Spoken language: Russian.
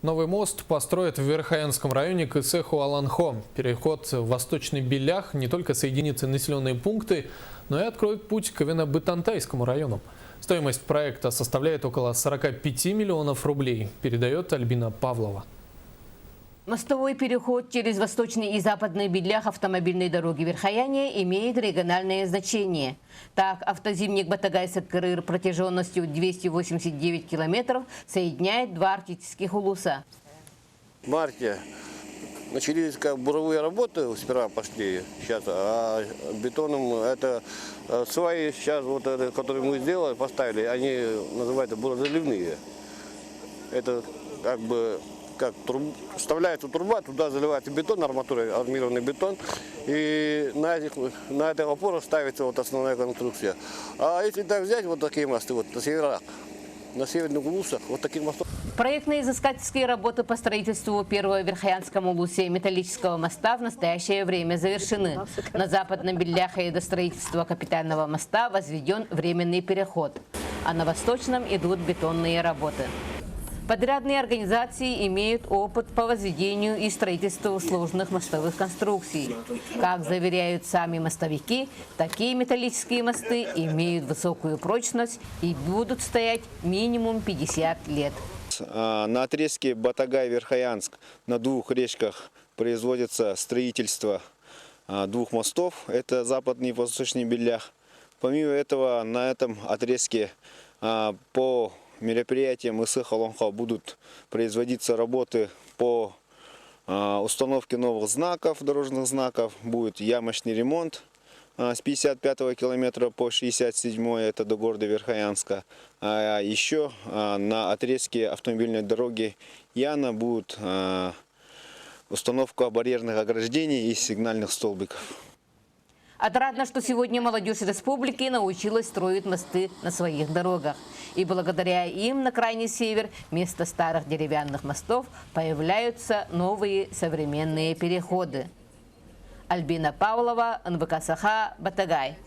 Новый мост построят в Верхоянском районе к Исеху-Аланхо. Переход в Восточный Белях не только соединит населенные пункты, но и откроет путь к Ивано-Бытантайскому району. Стоимость проекта составляет около 45 миллионов рублей, передает Альбина Павлова. Мостовой переход через Восточный и Западный Белях автомобильной дороги Верхояне имеет региональное значение. Так, автозимник Батагай-Саткарыр протяженностью 289 километров соединяет два арктических улуса. В марте начались буровые работы, сперва пошли сейчас, а бетоном это сваи сейчас, вот это, которые мы сделали, поставили, они называются бурозаливные. Это вставляется труба, туда заливается бетон, арматурой, армированный бетон, и на этой опору ставится вот основная конструкция. А если так взять вот такие мосты, вот на северах, на северных улусах, вот таких мостов. Проектные изыскательские работы по строительству первого в Верхоянском улусе металлического моста в настоящее время завершены. На Западном Беляхе до строительства капитального моста возведен временный переход, а на Восточном идут бетонные работы. Подрядные организации имеют опыт по возведению и строительству сложных мостовых конструкций. Как заверяют сами мостовики, такие металлические мосты имеют высокую прочность и будут стоять минимум 50 лет. На отрезке Батагай-Верхоянск на двух речках производится строительство двух мостов. Это Западный и Восточный Белях. Помимо этого, на этом отрезке по мероприятиям Исех-Аланхо будут производиться работы по установке новых знаков, дорожных знаков. Будет ямочный ремонт с 55 километра по 67, это до города Верхоянска. А еще на отрезке автомобильной дороги Яна будет установка барьерных ограждений и сигнальных столбиков. Отрадно, что сегодня молодежь республики научилась строить мосты на своих дорогах. И благодаря им на крайний север вместо старых деревянных мостов появляются новые современные переходы. Альбина Павлова, НВК Саха, Батагай.